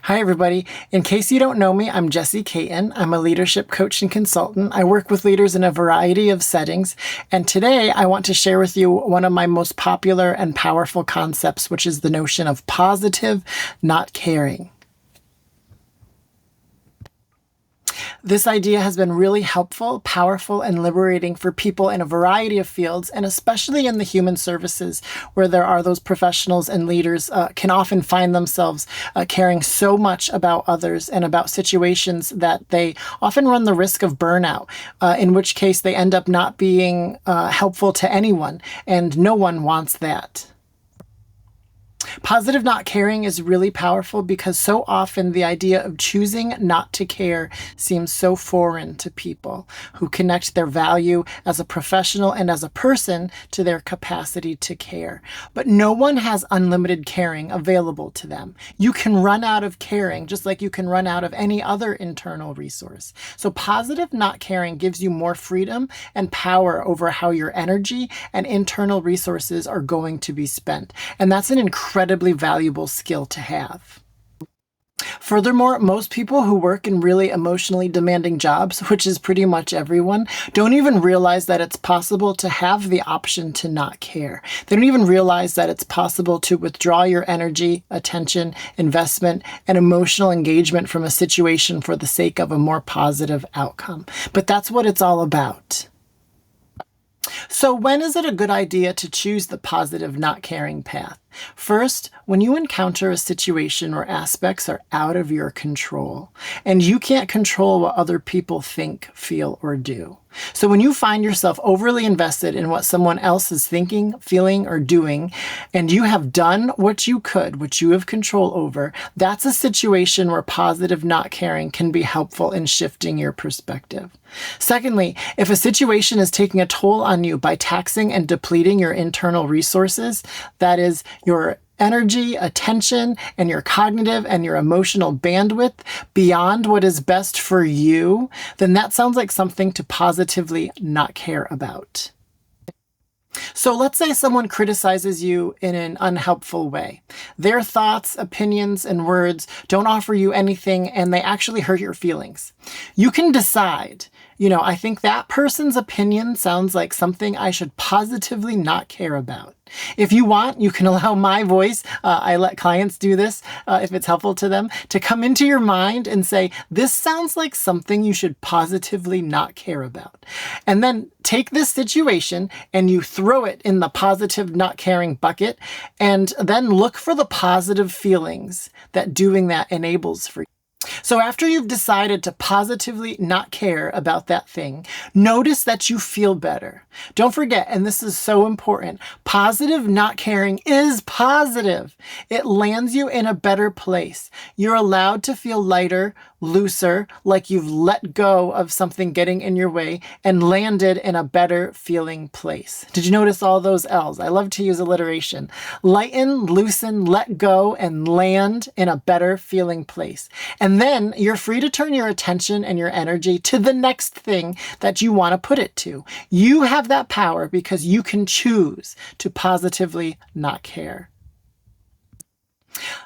Hi, everybody. In case you don't know me, I'm Jessie Caton. I'm a leadership coach and consultant. I work with leaders in a variety of settings. And today I want to share with you one of my most popular and powerful concepts, which is the notion of positive not caring. This idea has been really helpful, powerful, and liberating for people in a variety of fields, and especially in the human services, where there are those professionals and leaders can often find themselves caring so much about others and about situations that they often run the risk of burnout, in which case they end up not being helpful to anyone, and no one wants that. Positive not caring is really powerful because so often the idea of choosing not to care seems so foreign to people who connect their value as a professional and as a person to their capacity to care. But no one has unlimited caring available to them. You can run out of caring just like you can run out of any other internal resource. So positive not caring gives you more freedom and power over how your energy and internal resources are going to be spent. And that's an incredibly valuable skill to have. Furthermore, most people who work in really emotionally demanding jobs, which is pretty much everyone, don't even realize that it's possible to have the option to not care. They don't even realize that it's possible to withdraw your energy, attention, investment, and emotional engagement from a situation for the sake of a more positive outcome. But that's what it's all about. So when is it a good idea to choose the positive not caring path? First, when you encounter a situation where aspects are out of your control and you can't control what other people think, feel, or do. So when you find yourself overly invested in what someone else is thinking, feeling, or doing, and you have done what you could, what you have control over, that's a situation where positive not caring can be helpful in shifting your perspective. Secondly, if a situation is taking a toll on you by taxing and depleting your internal resources, that is, your energy, attention, and your cognitive and your emotional bandwidth beyond what is best for you, then that sounds like something to positively not care about. So let's say someone criticizes you in an unhelpful way. Their thoughts, opinions, and words don't offer you anything, and they actually hurt your feelings. You can decide, I think that person's opinion sounds like something I should positively not care about. If you want, you can allow my voice, I let clients do this if it's helpful to them, to come into your mind and say, this sounds like something you should positively not care about. And then take this situation and you throw it in the positive not caring bucket, and then look for the positive feelings that doing that enables for you. So after you've decided to positively not care about that thing, notice that you feel better. Don't forget, and this is so important, positive not caring is positive. It lands you in a better place. You're allowed to feel lighter, looser, like you've let go of something getting in your way and landed in a better feeling place. Did you notice all those L's? I love to use alliteration. Lighten, loosen, let go, and land in a better feeling place. And then you're free to turn your attention and your energy to the next thing that you want to put it to. You have that power because you can choose to positively not care.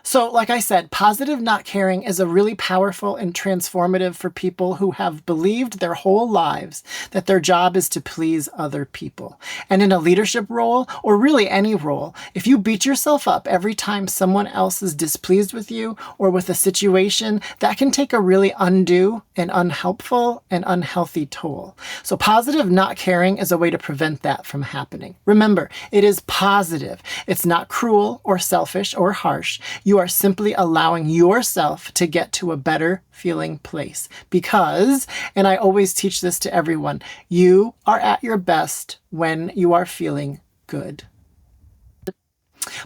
So, like I said, positive not caring is a really powerful and transformative for people who have believed their whole lives that their job is to please other people. And in a leadership role, or really any role, if you beat yourself up every time someone else is displeased with you or with a situation, that can take a really undue and unhelpful and unhealthy toll. So positive not caring is a way to prevent that from happening. Remember, it is positive. It's not cruel or selfish or harsh. You are simply allowing yourself to get to a better feeling place because, and I always teach this to everyone, you are at your best when you are feeling good.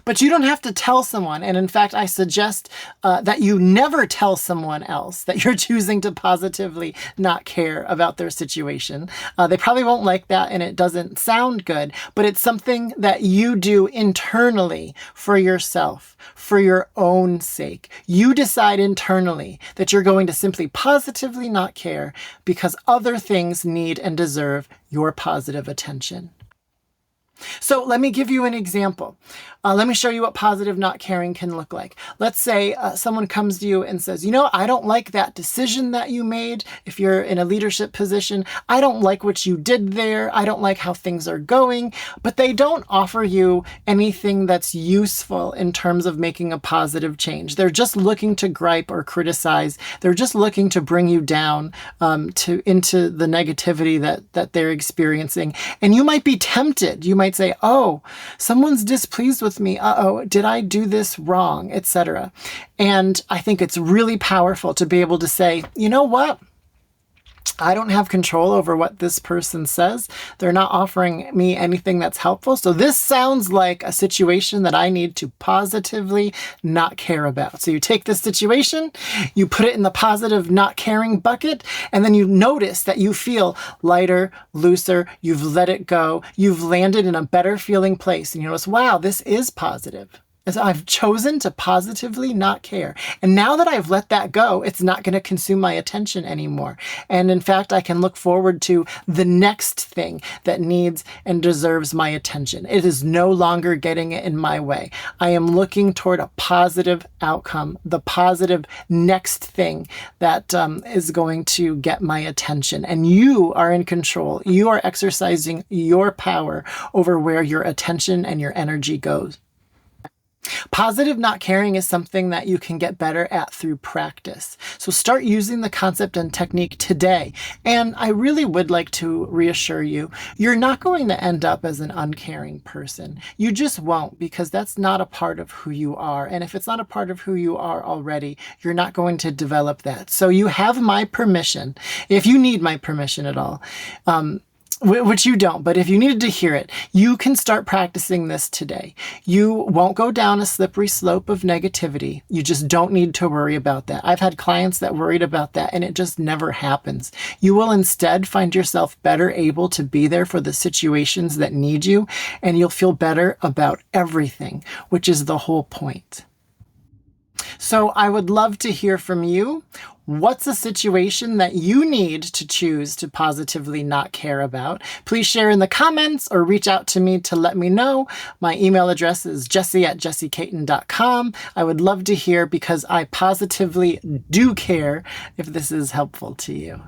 But you don't have to tell someone, and in fact, I suggest that you never tell someone else that you're choosing to positively not care about their situation. They probably won't like that, and it doesn't sound good, but it's something that you do internally for yourself, for your own sake. You decide internally that you're going to simply positively not care because other things need and deserve your positive attention. So let me give you an example. Let me show you what positive not caring can look like. Let's say someone comes to you and says, I don't like that decision that you made. If you're in a leadership position, I don't like what you did there. I don't like how things are going. But they don't offer you anything that's useful in terms of making a positive change. They're just looking to gripe or criticize. They're just looking to bring you down into the negativity that they're experiencing. And you might be tempted. You might say, oh, someone's displeased with me. Uh-oh, did I do this wrong, etc. And I think it's really powerful to be able to say, you know what? I don't have control over what this person says. They're not offering me anything that's helpful. So this sounds like a situation that I need to positively not care about. So you take this situation, you put it in the positive not caring bucket, and then you notice that you feel lighter, looser, you've let it go, you've landed in a better feeling place. And you notice, wow, this is positive. As I've chosen to positively not care. And now that I've let that go, it's not going to consume my attention anymore. And in fact, I can look forward to the next thing that needs and deserves my attention. It is no longer getting it in my way. I am looking toward a positive outcome, the positive next thing that is going to get my attention. And you are in control. You are exercising your power over where your attention and your energy goes. Positive not caring is something that you can get better at through practice. So start using the concept and technique today. And I really would like to reassure you, you're not going to end up as an uncaring person. You just won't, because that's not a part of who you are. And if it's not a part of who you are already, you're not going to develop that. So you have my permission, if you need my permission at all, which you don't, but if you needed to hear it, you can start practicing this today. You won't go down a slippery slope of negativity. You just don't need to worry about that. I've had clients that worried about that, and it just never happens. You will instead find yourself better able to be there for the situations that need you, and you'll feel better about everything, which is the whole point. So I would love to hear from you. What's a situation that you need to choose to positively not care about? Please share in the comments or reach out to me to let me know. My email address is jessie@jessiecaton.com. I would love to hear, because I positively do care if this is helpful to you.